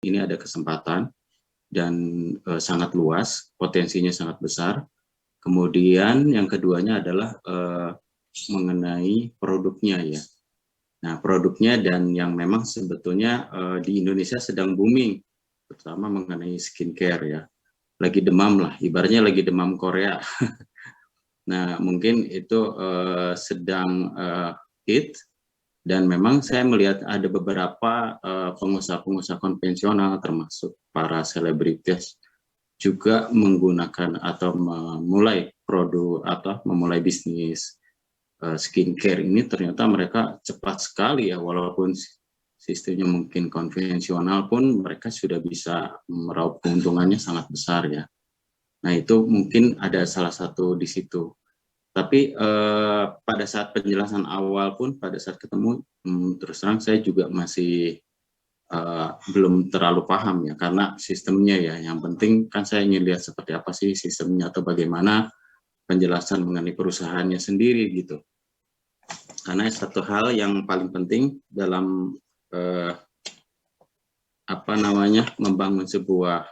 ini ada kesempatan dan sangat luas, potensinya sangat besar. Kemudian yang keduanya adalah mengenai produknya ya. Nah, produknya dan yang memang sebetulnya di Indonesia sedang booming, terutama mengenai skincare ya. Lagi demam lah, ibaratnya lagi demam Korea. Nah, mungkin itu sedang hit, dan memang saya melihat ada beberapa pengusaha-pengusaha konvensional termasuk para selebritis juga menggunakan atau memulai produk atau memulai bisnis skincare ini. Ternyata mereka cepat sekali ya, walaupun sistemnya mungkin konvensional pun mereka sudah bisa meraup keuntungannya sangat besar ya. Nah, itu mungkin ada salah satu di situ. Tapi pada saat penjelasan awal pun, pada saat ketemu, terus terang saya juga masih belum terlalu paham ya, karena sistemnya ya. Yang penting kan saya ingin lihat seperti apa sih sistemnya atau bagaimana penjelasan mengenai perusahaannya sendiri gitu. Karena satu hal yang paling penting dalam membangun sebuah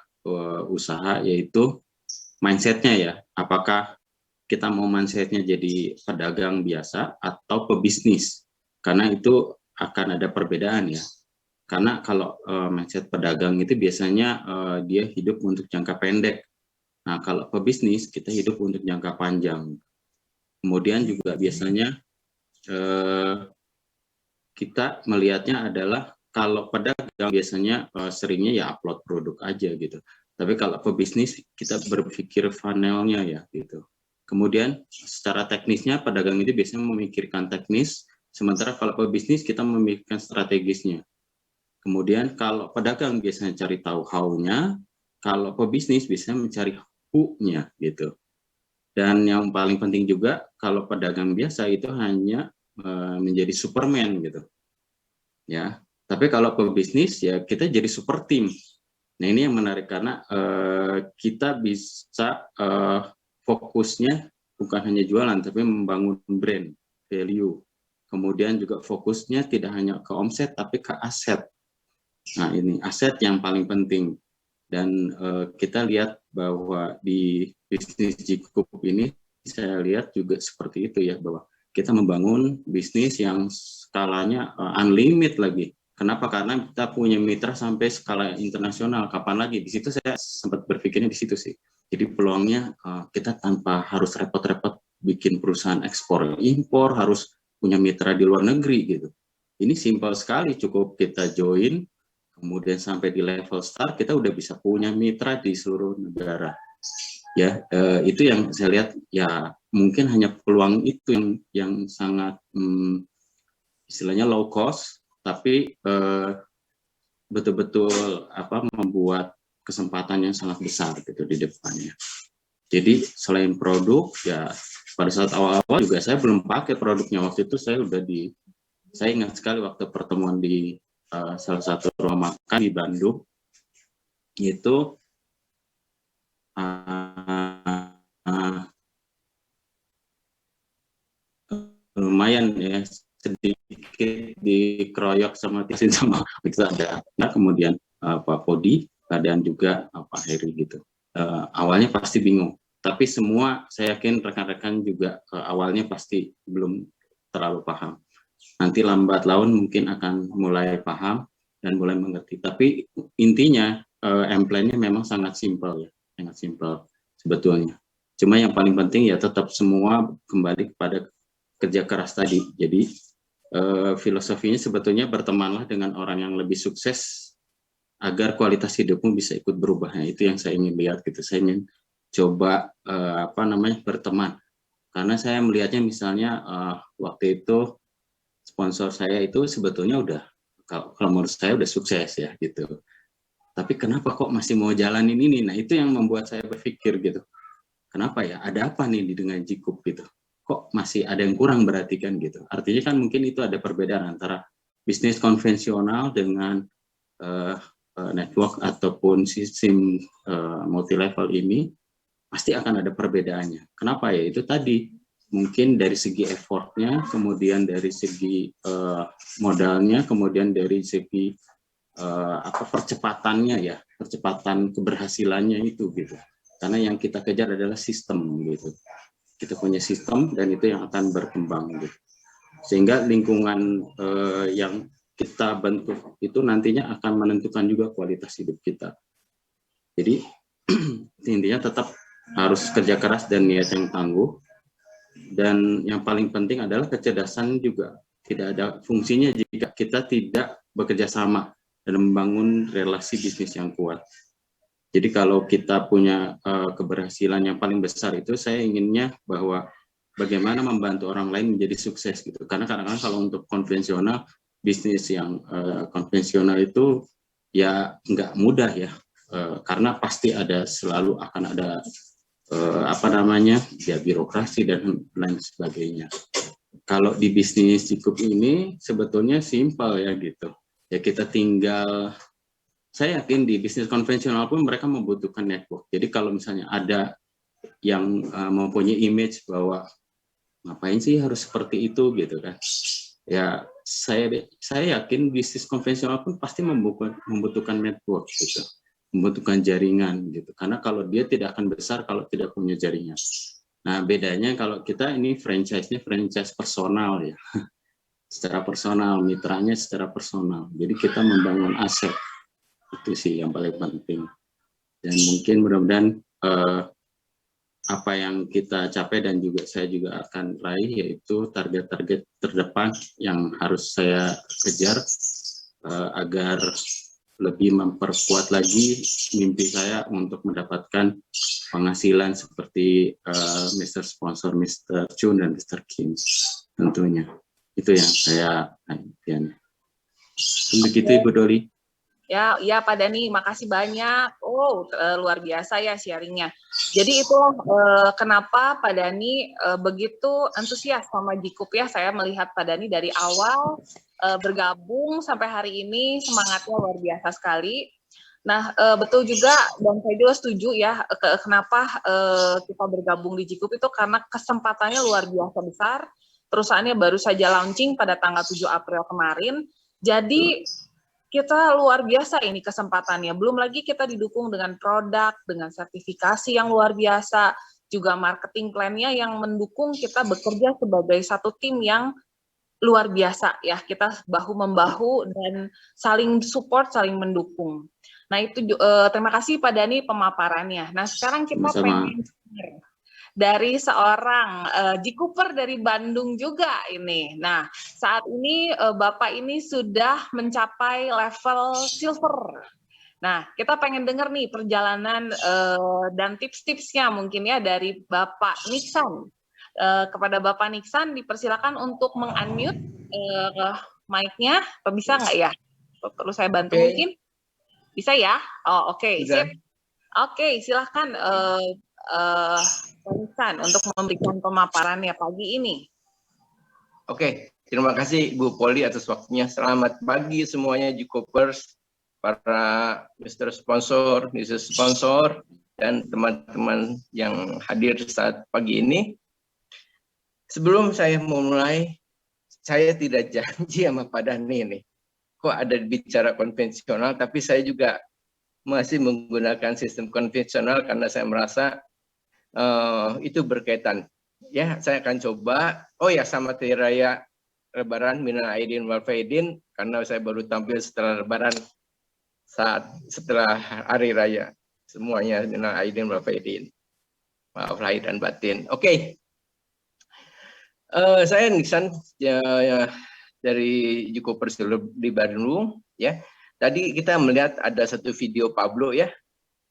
usaha yaitu mindsetnya ya. Apakah kita mau mindsetnya jadi pedagang biasa atau pebisnis, karena itu akan ada perbedaan ya. Karena kalau mindset pedagang itu biasanya dia hidup untuk jangka pendek. Nah, kalau pebisnis kita hidup untuk jangka panjang. Kemudian juga biasanya kita melihatnya adalah kalau pedagang biasanya seringnya ya upload produk aja gitu. Tapi kalau pebisnis kita berpikir funnel-nya ya gitu. Kemudian secara teknisnya pedagang itu biasanya memikirkan teknis, sementara kalau pebisnis kita memikirkan strategisnya. Kemudian kalau pedagang biasanya cari tahu how-nya, kalau pebisnis biasanya mencari who-nya gitu. Dan yang paling penting juga kalau pedagang biasa itu hanya menjadi superman gitu. Ya. Tapi kalau pebisnis ya kita jadi super team. Nah, ini yang menarik karena kita bisa fokusnya bukan hanya jualan, tapi membangun brand, value. Kemudian juga fokusnya tidak hanya ke omset, tapi ke aset. Nah, ini aset yang paling penting. Dan kita lihat bahwa di bisnis Jikup ini, saya lihat juga seperti itu ya, bahwa kita membangun bisnis yang skalanya unlimited lagi. Kenapa? Karena kita punya mitra sampai skala internasional. Kapan lagi? Di situ saya sempat berpikirnya di situ sih. Jadi peluangnya kita tanpa harus repot-repot bikin perusahaan ekspor impor, harus punya mitra di luar negeri gitu. Ini simpel sekali, cukup kita join, kemudian sampai di level start kita udah bisa punya mitra di seluruh negara. Ya, itu yang saya lihat ya, mungkin hanya peluang itu yang sangat istilahnya low cost, tapi betul-betul membuat kesempatan yang sangat besar gitu di depannya. Jadi selain produk ya, pada saat awal-awal juga saya belum pakai produknya. Waktu itu saya ingat sekali waktu pertemuan di salah satu rumah makan di Bandung, itu lumayan ya, sedikit dikeroyok sama ada. Nah, kemudian Pak Podi dan juga Pak Heri gitu. Awalnya pasti bingung, tapi semua saya yakin rekan-rekan juga awalnya pasti belum terlalu paham. Nanti lambat laun mungkin akan mulai paham dan mulai mengerti. Tapi intinya plan-nya memang sangat simpel ya, sangat simpel sebetulnya. Cuma yang paling penting ya tetap semua kembali kepada kerja keras tadi. Jadi filosofinya sebetulnya bertemanlah dengan orang yang lebih sukses agar kualitas hidupmu bisa ikut berubah. Nah, itu yang saya ingin lihat gitu. Saya ingin coba berteman. Karena saya melihatnya misalnya waktu itu sponsor saya itu sebetulnya udah, kalau menurut saya udah sukses ya gitu. Tapi kenapa kok masih mau jalanin ini? Nah, itu yang membuat saya berpikir gitu. Kenapa ya? Ada apa nih dengan Jikup gitu? Kok masih ada yang kurang berarti kan gitu. Artinya kan mungkin itu ada perbedaan antara bisnis konvensional dengan network ataupun sistem multi level ini, pasti akan ada perbedaannya. Kenapa ya? Itu tadi mungkin dari segi effortnya, kemudian dari segi modalnya, kemudian dari segi percepatannya ya, percepatan keberhasilannya itu gitu. Karena yang kita kejar adalah sistem gitu. Kita punya sistem dan itu yang akan berkembang gitu. Sehingga lingkungan yang kita bentuk itu nantinya akan menentukan juga kualitas hidup kita. Jadi intinya tetap harus kerja keras dan niat yang tangguh. Dan yang paling penting adalah kecerdasan juga. Tidak ada fungsinya jika kita tidak bekerja sama dan membangun relasi bisnis yang kuat. Jadi kalau kita punya keberhasilan yang paling besar itu, saya inginnya bahwa bagaimana membantu orang lain menjadi sukses gitu. Karena kadang-kadang kalau untuk konvensional, bisnis yang konvensional itu ya nggak mudah ya. Karena pasti selalu akan ada ya birokrasi dan lain sebagainya. Kalau di bisnis cukup ini sebetulnya simpel ya gitu. Ya kita tinggal, saya yakin di bisnis konvensional pun mereka membutuhkan network. Jadi kalau misalnya ada yang mempunyai image bahwa ngapain sih harus seperti itu gitu kan. Ya saya yakin bisnis konvensional pun pasti membutuhkan network gitu. Membutuhkan jaringan gitu. Karena kalau dia tidak akan besar kalau tidak punya jaringan. Nah, bedanya kalau kita ini franchise-nya franchise personal ya. Secara personal, mitranya secara personal. Jadi kita membangun aset. Itu sih yang paling penting. Dan mungkin mudah-mudahan apa yang kita capai dan juga saya juga akan raih yaitu target-target terdepan yang harus saya kejar agar lebih memperkuat lagi mimpi saya untuk mendapatkan penghasilan seperti Mr. Sponsor, Mr. Chun, dan Mr. Kim tentunya. Itu yang saya impikan. Begitu Ibu Doli. Ya, Pak Dhani, makasih banyak. Oh, luar biasa ya sharingnya. Jadi itu kenapa Pak Dhani begitu antusias sama Jikup ya. Saya melihat Pak Dhani dari awal bergabung sampai hari ini semangatnya luar biasa sekali. Nah, betul juga dan saya juga setuju ya kenapa kita bergabung di Jikup itu karena kesempatannya luar biasa besar. Perusahaannya baru saja launching pada tanggal 7 April kemarin. Jadi kita luar biasa ini kesempatannya. Belum lagi kita didukung dengan produk, dengan sertifikasi yang luar biasa, juga marketing plan-nya yang mendukung kita bekerja sebagai satu tim yang luar biasa ya. Kita bahu-membahu dan saling support, saling mendukung. Nah itu terima kasih Pak Dhani pemaparannya. Nah sekarang kita pengen dari seorang Jikuper dari Bandung juga ini. Nah, saat ini Bapak ini sudah mencapai level silver. Nah, kita pengen dengar nih perjalanan dan tips-tipsnya mungkin ya dari Bapak Niksan. Kepada Bapak Niksan dipersilakan untuk meng-unmute mic-nya. Bisa nggak ya? Perlu saya bantu mungkin? Bisa ya? Oh, oke. Sip. Oke, silahkan Niksan untuk memberikan pemaparannya pagi ini. Oke, terima kasih Bu Poli atas waktunya. Selamat pagi semuanya Jikopers, para Mr. Sponsor, Mrs. Sponsor, dan teman-teman yang hadir saat pagi ini. Sebelum saya memulai, saya tidak janji sama Pak Dhani nih. Kok ada bicara konvensional, tapi saya juga masih menggunakan sistem konvensional karena saya merasa itu berkaitan. Ya, saya akan coba. Oh ya, sama hari raya Lebaran, minal aidin wal faidin, karena saya baru tampil setelah Lebaran, setelah hari raya. Semuanya minal aidin wal faidin. Maaf lahir dan batin. Oke. Saya Niksan dari Jikopers di Bandung. Ya. Tadi kita melihat ada satu video Pablo ya.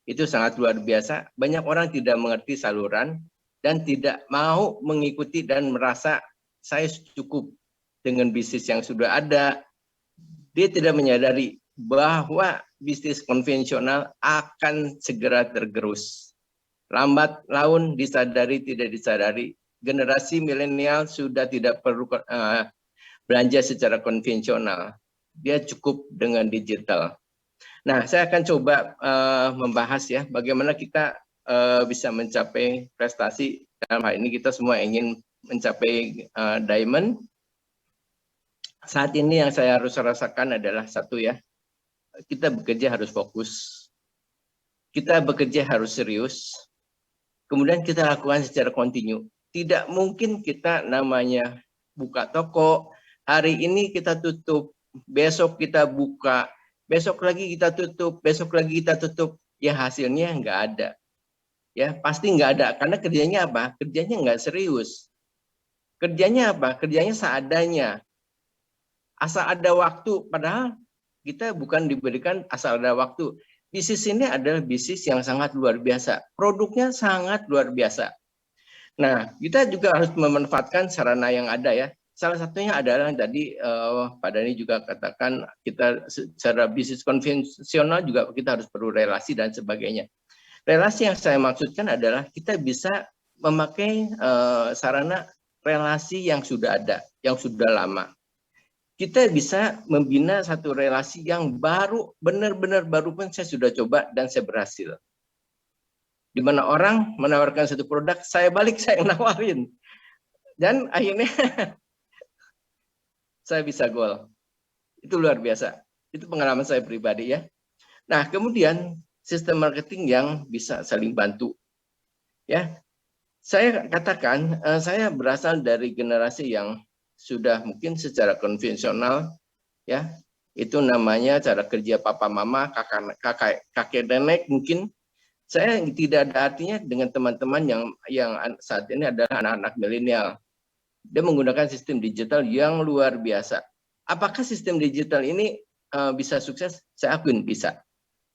Itu sangat luar biasa. Banyak orang tidak mengerti saluran dan tidak mau mengikuti dan merasa saya cukup dengan bisnis yang sudah ada. Dia tidak menyadari bahwa bisnis konvensional akan segera tergerus. Lambat laun, disadari tidak disadari, generasi milenial sudah tidak perlu belanja secara konvensional. Dia cukup dengan digital. Nah, saya akan coba membahas ya bagaimana kita bisa mencapai prestasi. Dalam hal ini kita semua ingin mencapai diamond. Saat ini yang saya harus rasakan adalah satu ya, kita bekerja harus fokus, kita bekerja harus serius, kemudian kita lakukan secara kontinu. Tidak mungkin kita namanya buka toko, hari ini kita tutup, besok kita buka, besok lagi kita tutup, besok lagi kita tutup, ya hasilnya nggak ada. Ya pasti nggak ada, karena kerjanya apa? Kerjanya nggak serius. Kerjanya apa? Kerjanya seadanya. Asal ada waktu, padahal kita bukan diberikan asal ada waktu. Bisnis ini adalah bisnis yang sangat luar biasa. Produknya sangat luar biasa. Nah, kita juga harus memanfaatkan sarana yang ada ya. Salah satunya adalah tadi Pak Dhani juga katakan kita secara bisnis konvensional juga kita harus perlu relasi dan sebagainya. Relasi yang saya maksudkan adalah kita bisa memakai sarana relasi yang sudah ada, yang sudah lama. Kita bisa membina satu relasi yang baru, benar-benar baru pun saya sudah coba dan saya berhasil. Di mana orang menawarkan satu produk, saya balik, saya nawarin. Dan akhirnya saya bisa gol. Itu luar biasa. Itu pengalaman saya pribadi ya. Nah, kemudian sistem marketing yang bisa saling bantu. Ya. Saya katakan, saya berasal dari generasi yang sudah mungkin secara konvensional, ya itu namanya cara kerja papa mama, kakek nenek mungkin. Saya tidak ada artinya dengan teman-teman yang saat ini adalah anak-anak milenial. Dia menggunakan sistem digital yang luar biasa. Apakah sistem digital ini bisa sukses? Saya akui bisa.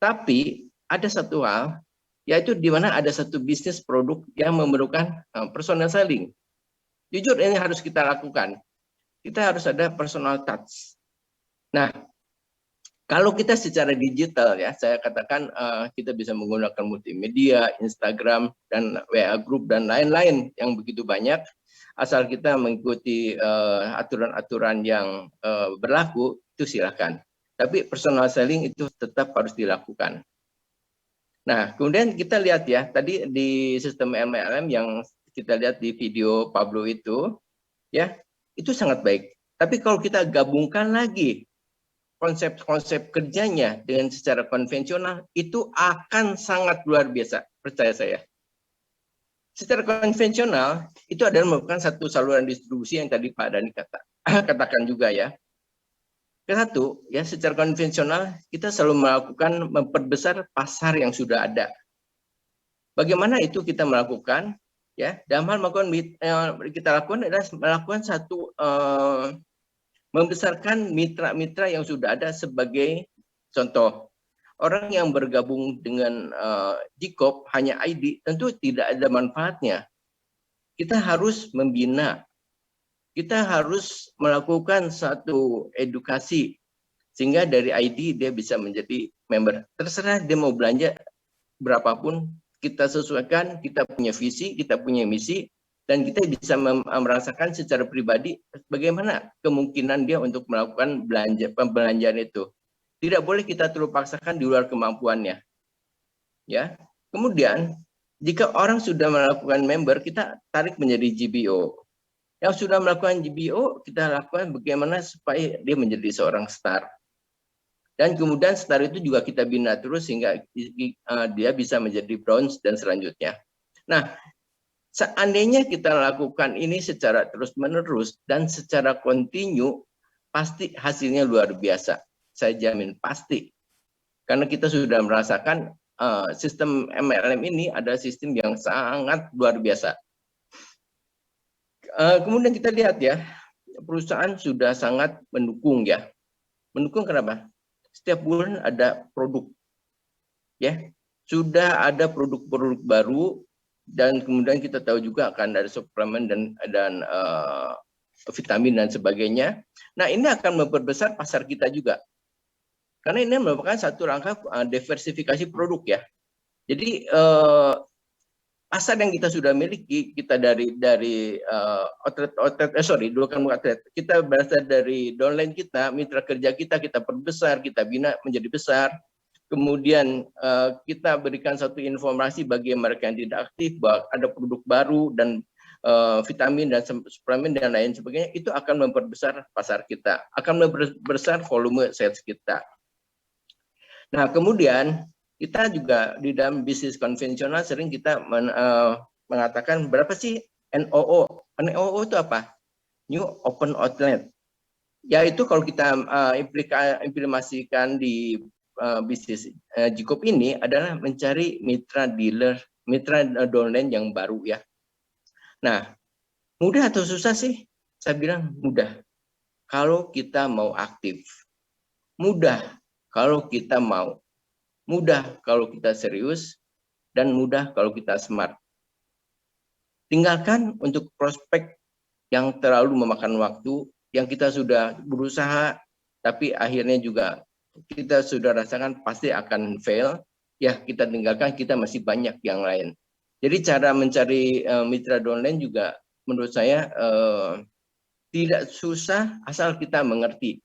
Tapi ada satu hal, yaitu di mana ada satu bisnis produk yang memerlukan personal selling. Jujur ini harus kita lakukan. Kita harus ada personal touch. Nah, kalau kita secara digital ya, saya katakan kita bisa menggunakan multimedia, Instagram, dan WA Group, dan lain-lain yang begitu banyak. Asal kita mengikuti aturan-aturan yang berlaku, itu silakan. Tapi personal selling itu tetap harus dilakukan. Nah, kemudian kita lihat ya, tadi di sistem MLM yang kita lihat di video Pablo itu, ya, itu sangat baik. Tapi kalau kita gabungkan lagi konsep-konsep kerjanya dengan secara konvensional, itu akan sangat luar biasa, percaya saya. Secara konvensional, itu adalah merupakan satu saluran distribusi yang tadi Pak Dhani katakan juga ya. Satu, ya secara konvensional, kita selalu melakukan memperbesar pasar yang sudah ada. Bagaimana itu kita melakukan? Ya, dalam hal melakukan kita lakukan adalah melakukan satu membesarkan mitra-mitra yang sudah ada sebagai contoh. Orang yang bergabung dengan Jikop hanya ID tentu tidak ada manfaatnya. Kita harus membina, kita harus melakukan satu edukasi sehingga dari ID dia bisa menjadi member. Terserah dia mau belanja berapapun, kita sesuaikan, kita punya visi, kita punya misi, dan kita bisa merasakan secara pribadi bagaimana kemungkinan dia untuk melakukan pembelanjaan itu. Tidak boleh kita terlalu paksakan di luar kemampuannya. Ya. Kemudian, jika orang sudah melakukan member, kita tarik menjadi GBO. Yang sudah melakukan GBO, kita lakukan bagaimana supaya dia menjadi seorang star. Dan kemudian star itu juga kita bina terus sehingga dia bisa menjadi bronze dan selanjutnya. Nah, seandainya kita lakukan ini secara terus-menerus dan secara kontinu, pasti hasilnya luar biasa. Saya jamin pasti. Karena kita sudah merasakan sistem MLM ini adalah sistem yang sangat luar biasa. Kemudian kita lihat ya, perusahaan sudah sangat mendukung ya. Mendukung kenapa? Setiap bulan ada produk, ya sudah ada produk-produk baru dan kemudian kita tahu juga akan ada suplemen dan vitamin dan sebagainya. Nah ini akan memperbesar pasar kita juga, karena ini merupakan satu rangka diversifikasi produk ya. Jadi pasar yang kita sudah miliki, kita dari kita berasal dari downline kita, mitra kerja kita perbesar, kita bina menjadi besar. Kemudian kita berikan satu informasi bagi mereka yang tidak aktif bahwa ada produk baru dan vitamin dan suplemen dan lain sebagainya, itu akan memperbesar pasar kita, akan memperbesar volume sales kita. Nah, kemudian kita juga di dalam bisnis konvensional sering kita mengatakan berapa sih NOO? NOO itu apa? New Open Outlet. Yaitu kalau kita implementasikan di bisnis Jikup ini adalah mencari mitra dealer, mitra downline yang baru ya. Nah, mudah atau susah sih? Saya bilang mudah. Kalau kita mau aktif. Mudah kalau kita mau. Mudah kalau kita serius, dan mudah kalau kita smart. Tinggalkan untuk prospek yang terlalu memakan waktu, yang kita sudah berusaha, tapi akhirnya juga kita sudah rasakan pasti akan fail, ya kita tinggalkan, kita masih banyak yang lain. Jadi cara mencari mitra downline juga menurut saya tidak susah asal kita mengerti.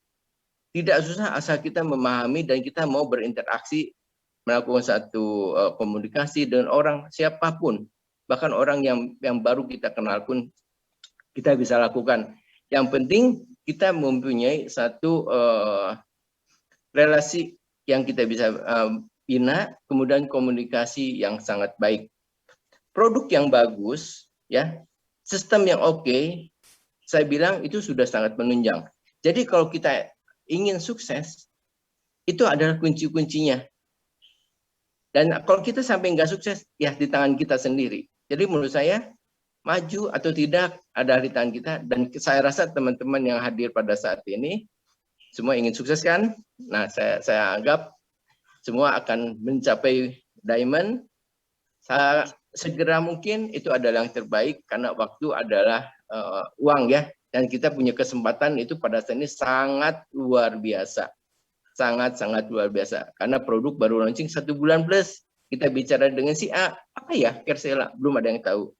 Tidak susah asal kita memahami dan kita mau berinteraksi, melakukan satu komunikasi dengan orang siapapun, bahkan orang yang baru kita kenal pun kita bisa lakukan. Yang penting kita mempunyai satu relasi yang kita bisa bina, kemudian komunikasi yang sangat baik, produk yang bagus, ya, sistem yang oke, saya bilang itu sudah sangat menunjang. Jadi kalau kita ingin sukses, itu adalah kunci-kuncinya. Dan kalau kita sampai nggak sukses, ya di tangan kita sendiri. Jadi menurut saya, maju atau tidak ada di tangan kita. Dan saya rasa teman-teman yang hadir pada saat ini, semua ingin sukses kan? Nah, saya anggap semua akan mencapai diamond. Segera mungkin itu adalah yang terbaik, karena waktu adalah uang ya. Dan kita punya kesempatan itu pada saat ini sangat luar biasa. Sangat-sangat luar biasa. Karena produk baru launching 1 bulan plus. Kita bicara dengan si A, apa ya Kersela? Belum ada yang tahu.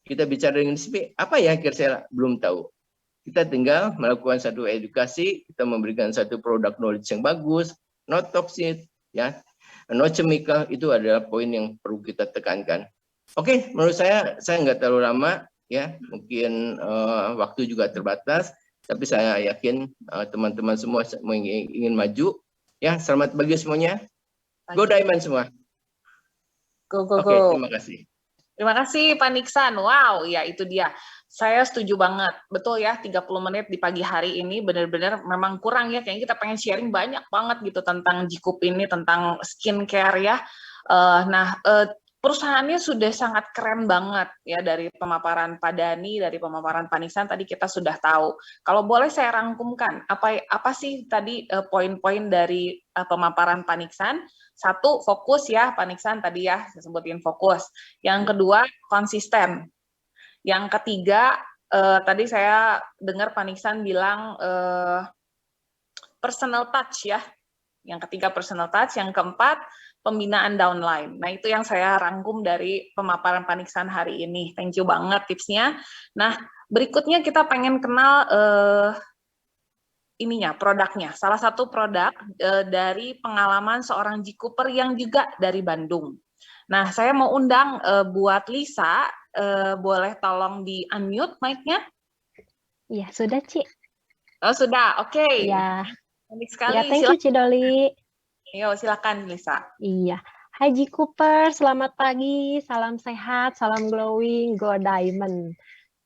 Kita bicara dengan si B, apa ya Kersela? Belum tahu. Kita tinggal melakukan satu edukasi, kita memberikan satu produk knowledge yang bagus, not toxic, ya, no chemical, itu adalah poin yang perlu kita tekankan. Oke, menurut saya nggak terlalu lama, ya, mungkin waktu juga terbatas. Tapi saya yakin teman-teman semua ingin maju. Ya, selamat pagi semuanya. Go Diamond semua. Go. Oke, terima kasih. Terima kasih Pak Niksan. Wow, ya itu dia. Saya setuju banget. Betul ya, 30 menit di pagi hari ini benar-benar memang kurang ya. Kayaknya kita pengen sharing banyak banget gitu tentang Jikup ini, tentang skincare ya. Perusahaannya sudah sangat keren banget ya, dari pemaparan Pak Dhani, dari pemaparan Pak Niksan tadi kita sudah tahu. Kalau boleh saya rangkumkan, apa sih tadi poin-poin dari pemaparan Pak Niksan? Satu, fokus ya Pak Niksan tadi ya, saya sebutin fokus. Yang kedua, konsisten. Yang ketiga, tadi saya dengar Pak Niksan bilang personal touch ya. Yang ketiga personal touch, yang keempat pembinaan downline. Nah, itu yang saya rangkum dari pemaparan Pak Niksan hari ini. Thank you banget tipsnya. Nah, berikutnya kita pengen kenal produknya. Salah satu produk dari pengalaman seorang Jikuper yang juga dari Bandung. Nah, saya mau undang buat Lisa, boleh tolong di-unmute mic-nya? Iya, sudah, Ci. Oh, sudah. Oke. Iya. Cantik sekali. Ya, thank you, Ci Doli. Yo, silakan Lisa. Iya. Hai Jikuper, selamat pagi, salam sehat, salam glowing, go diamond.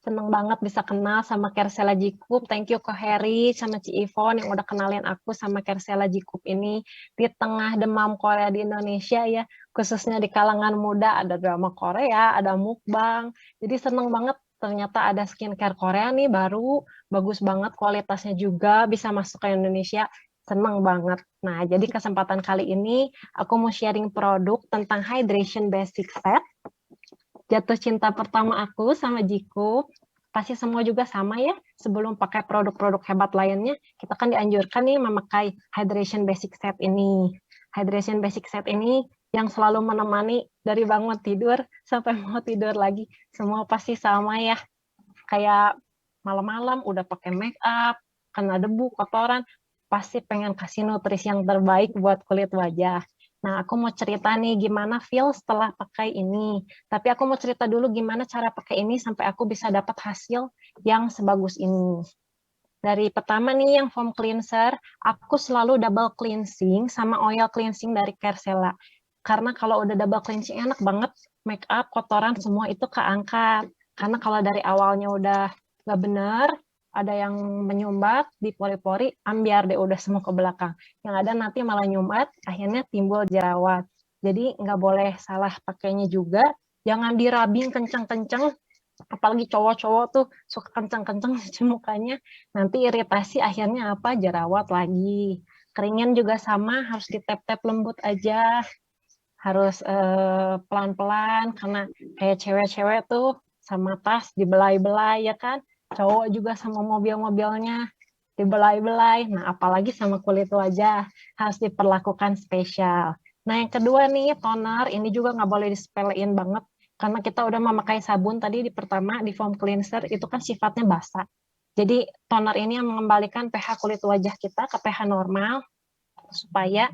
Seneng banget bisa kenal sama Kersela Jikup. Thank you Ko Heri sama Ci Ivon yang udah kenalin aku sama Kersela Jikup ini di tengah demam Korea di Indonesia ya. Khususnya di kalangan muda, ada drama Korea, ada mukbang. Jadi seneng banget ternyata ada skincare Korea nih baru, bagus banget kualitasnya juga, bisa masuk ke Indonesia. Seneng banget. Nah, jadi kesempatan kali ini aku mau sharing produk tentang Hydration Basic Set. Jatuh cinta pertama aku sama Jikup. Pasti semua juga sama ya. Sebelum pakai produk-produk hebat lainnya, kita kan dianjurkan nih memakai Hydration Basic Set ini. Hydration Basic Set ini yang selalu menemani dari bangun tidur sampai mau tidur lagi. Semua pasti sama ya. Kayak malam-malam udah pakai make up, kena debu, kotoran, pasti pengen kasih nutrisi yang terbaik buat kulit wajah. Nah, aku mau cerita nih gimana feel setelah pakai ini. Tapi aku mau cerita dulu gimana cara pakai ini sampai aku bisa dapat hasil yang sebagus ini. Dari pertama nih yang foam cleanser, aku selalu double cleansing sama oil cleansing dari Caresella. Karena kalau udah double cleansing enak banget, make up, kotoran semua itu keangkat. Karena kalau dari awalnya udah nggak bener, ada yang menyumbat di pori-pori, ambiar deh udah semua ke belakang. Yang ada nanti malah nyumbat, akhirnya timbul jerawat. Jadi nggak boleh salah pakainya juga, jangan dirabing kenceng-kenceng, apalagi cowok-cowok tuh suka kenceng-kenceng cuci mukanya, nanti iritasi akhirnya apa, jerawat lagi. Keringan juga sama, harus ditap-tap lembut aja, harus pelan-pelan, karena kayak cewek-cewek tuh sama tas dibelai-belai ya kan, cowok juga sama mobil-mobilnya dibelai-belai, nah apalagi sama kulit wajah, harus diperlakukan spesial. Nah yang kedua nih, toner, ini juga nggak boleh disepelein banget, karena kita udah memakai sabun tadi di pertama, di foam cleanser, itu kan sifatnya basah. Jadi toner ini yang mengembalikan pH kulit wajah kita ke pH normal, supaya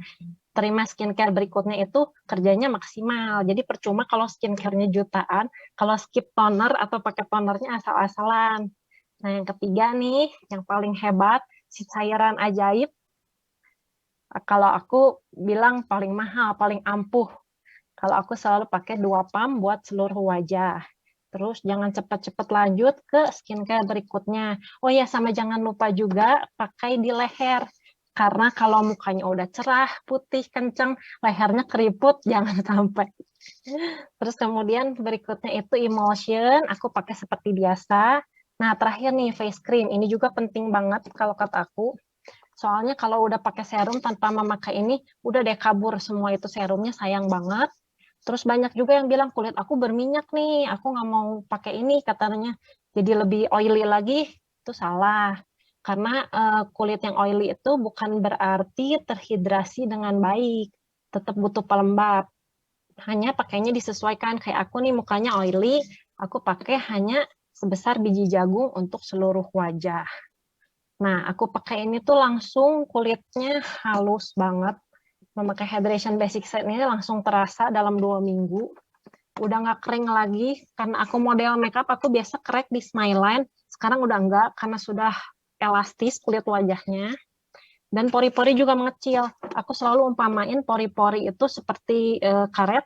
terima skincare berikutnya itu kerjanya maksimal. Jadi percuma kalau skincare-nya jutaan, kalau skip toner atau pakai tonernya asal-asalan. Nah yang ketiga nih, yang paling hebat, si cairan ajaib, kalau aku bilang paling mahal, paling ampuh. Kalau aku selalu pakai 2 pump buat seluruh wajah. Terus jangan cepat-cepat lanjut ke skincare berikutnya. Oh ya, sama jangan lupa juga pakai di leher. Karena kalau mukanya udah cerah, putih, kenceng, lehernya keriput, jangan sampai. Terus kemudian berikutnya itu emulsion, aku pakai seperti biasa. Nah, terakhir nih face cream. Ini juga penting banget kalau kata aku. Soalnya kalau udah pakai serum tanpa memakai ini, udah deh kabur semua itu serumnya, sayang banget. Terus banyak juga yang bilang kulit aku berminyak nih, aku nggak mau pakai ini katanya. Jadi lebih oily lagi, itu salah. Karena kulit yang oily itu bukan berarti terhidrasi dengan baik. Tetap butuh pelembab. Hanya pakainya disesuaikan. Kayak aku nih mukanya oily, aku pakai hanya sebesar biji jagung untuk seluruh wajah. Nah, aku pakai ini tuh langsung kulitnya halus banget. Memakai hydration basic set ini langsung terasa dalam 2 minggu. Udah nggak kering lagi, karena aku model makeup, aku biasa crack di Smileline. Sekarang udah enggak, karena sudah elastis kulit wajahnya. Dan pori-pori juga mengecil. Aku selalu umpamain pori-pori itu seperti karet.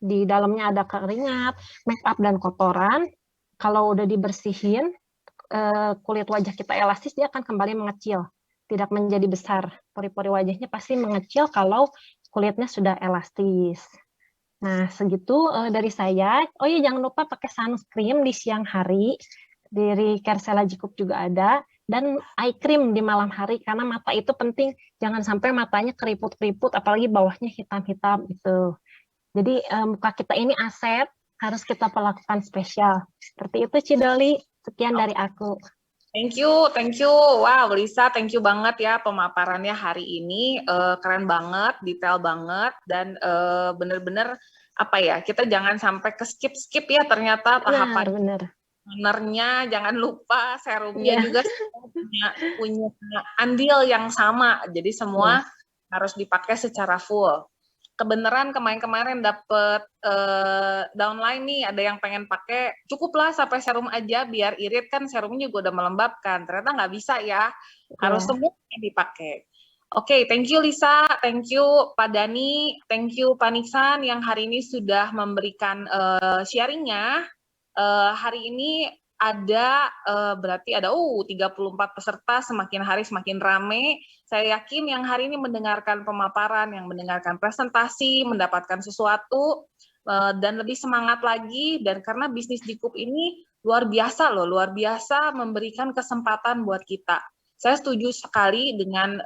Di dalamnya ada keringat, makeup, dan kotoran. Kalau udah dibersihin, kulit wajah kita elastis, dia akan kembali mengecil. Tidak menjadi besar. Pori-pori wajahnya pasti mengecil kalau kulitnya sudah elastis. Nah, segitu dari saya. Oh iya, jangan lupa pakai sunscreen di siang hari. Dari Caresella Jikup juga ada. Dan eye cream di malam hari, karena mata itu penting. Jangan sampai matanya keriput-keriput, apalagi bawahnya hitam-hitam gitu. Jadi muka kita ini aset, harus kita perlakukan spesial. Seperti itu, Cidoli. Sekian dari aku. Thank you. Wow, Lisa, thank you banget ya pemaparannya hari ini. Keren banget, detail banget, dan bener-bener apa ya, kita jangan sampai ke skip ya ternyata tahapan Benar. tonernya, jangan lupa serumnya juga punya andil yang sama. Jadi semua harus dipakai secara full. Kebenaran kemarin dapet downline nih, ada yang pengen pakai, cukuplah sampai serum aja biar irit, kan serumnya juga udah melembabkan. Ternyata nggak bisa ya, harus semuanya dipakai. Oke, thank you Lisa, thank you Pak Dani, thank you Pak Niksan yang hari ini sudah memberikan sharingnya. Hari ini ada berarti ada 34 peserta, semakin hari semakin rame. Saya yakin yang hari ini mendengarkan pemaparan, yang mendengarkan presentasi, mendapatkan sesuatu dan lebih semangat lagi, dan karena bisnis Jikup ini luar biasa loh, luar biasa memberikan kesempatan buat kita. Saya setuju sekali dengan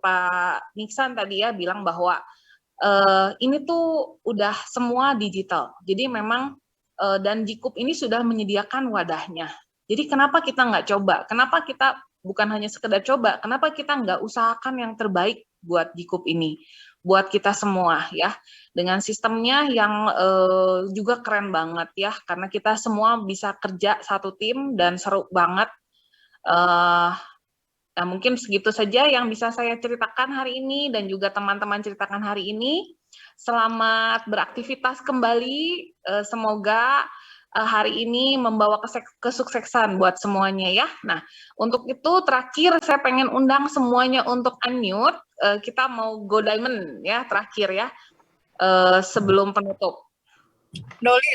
Pak Niksan tadi ya bilang bahwa ini tuh udah semua digital. Jadi memang dan Jikup ini sudah menyediakan wadahnya. Jadi kenapa kita nggak coba? Kenapa kita bukan hanya sekedar coba? Kenapa kita nggak usahakan yang terbaik buat Jikup ini? Buat kita semua ya. Dengan sistemnya yang juga keren banget ya. Karena kita semua bisa kerja satu tim dan seru banget. Nah, mungkin segitu saja yang bisa saya ceritakan hari ini dan juga teman-teman ceritakan hari ini. Selamat beraktivitas kembali. Semoga hari ini membawa kesuksesan buat semuanya ya. Nah, untuk itu terakhir saya pengen undang semuanya untuk unmute. Kita mau go diamond ya terakhir ya sebelum penutup. Doli,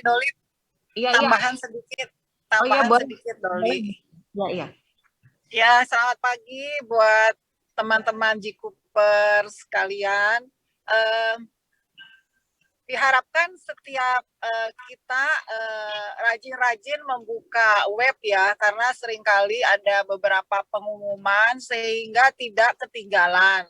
Iya, tambahan sedikit, sedikit Doli. Iya. Ya, selamat pagi buat teman-teman Jikuper sekalian. Diharapkan setiap kita rajin-rajin membuka web ya, karena seringkali ada beberapa pengumuman sehingga tidak ketinggalan.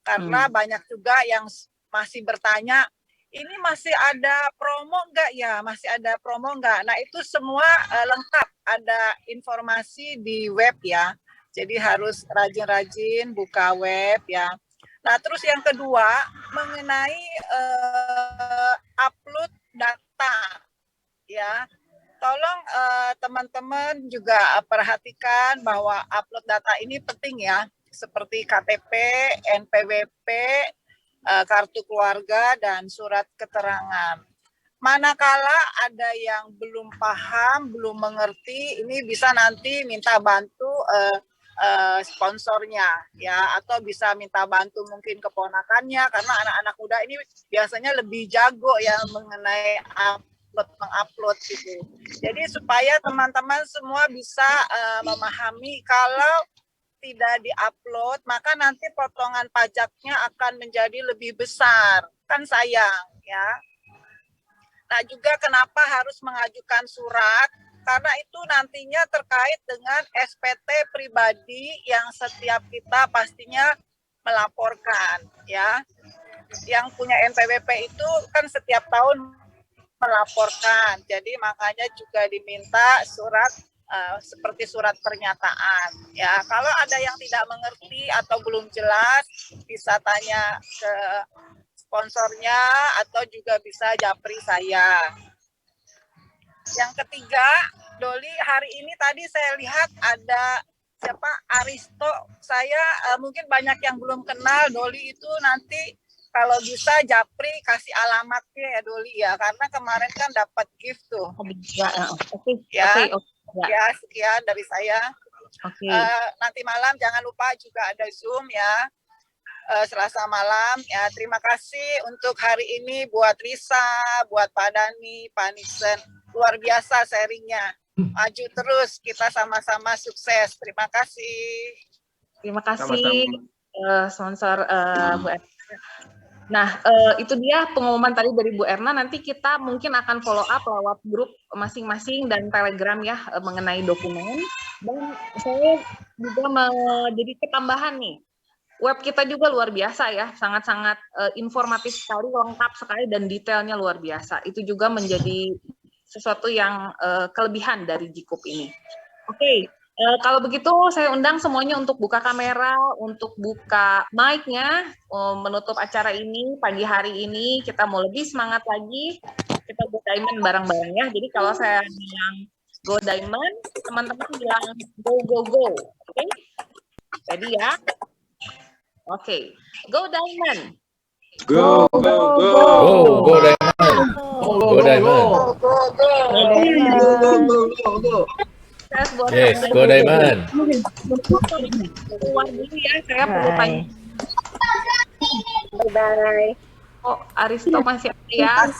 Karena banyak juga yang masih bertanya, ini masih ada promo nggak ya? Masih ada promo nggak? Nah itu semua lengkap, ada informasi di web ya. Jadi harus rajin-rajin buka web ya. Nah, terus yang kedua mengenai upload data, ya, tolong teman-teman juga perhatikan bahwa upload data ini penting ya, seperti KTP, NPWP, kartu keluarga, dan surat keterangan. Manakala ada yang belum paham, belum mengerti, ini bisa nanti minta bantu sponsornya ya, atau bisa minta bantu mungkin keponakannya, karena anak-anak muda ini biasanya lebih jago ya mengenai mengupload gitu. Jadi supaya teman-teman semua bisa memahami kalau tidak diupload maka nanti potongan pajaknya akan menjadi lebih besar, kan sayang ya. Nah juga kenapa harus mengajukan surat, karena itu nantinya terkait dengan SPT pribadi yang setiap kita pastinya melaporkan ya. Yang punya NPWP itu kan setiap tahun melaporkan, jadi makanya juga diminta surat seperti surat pernyataan ya. Kalau ada yang tidak mengerti atau belum jelas bisa tanya ke sponsornya atau juga bisa japri saya. Yang ketiga, Doli, hari ini tadi saya lihat ada siapa, Aristo. Saya mungkin banyak yang belum kenal Doli itu, nanti kalau bisa japri kasih alamatnya ya Doli ya, karena kemarin kan dapat gift tuh. Ya, sekian dari saya. Nanti malam jangan lupa juga ada Zoom ya. Selasa malam ya. Terima kasih untuk hari ini buat Risa, buat Pak Dani, Pak Nixon. Luar biasa sharingnya. Maju terus, kita sama-sama sukses. Terima kasih. Terima kasih sponsor Bu Erna. Nah, itu dia pengumuman tadi dari Bu Erna. Nanti kita mungkin akan follow up lewat grup masing-masing dan Telegram ya mengenai dokumen. Dan saya juga jadi ketambahan nih. Web kita juga luar biasa ya, sangat-sangat informatif sekali, lengkap sekali, dan detailnya luar biasa. Itu juga menjadi sesuatu yang kelebihan dari Jikup ini. Oke, kalau begitu saya undang semuanya untuk buka kamera, untuk buka mic-nya, menutup acara ini pagi hari ini. Kita mau lebih semangat lagi, kita go diamond bareng-bareng ya. Jadi kalau saya bilang go diamond, teman-teman bilang go go go. Oke, jadi ya. Oke, go diamond. Go, go, go. Go diamond. Go diamond. Yes, go diamond. Keluar dulu ya, saya perlu tanya. Bye-bye. Oh, Aristo masih ada ya?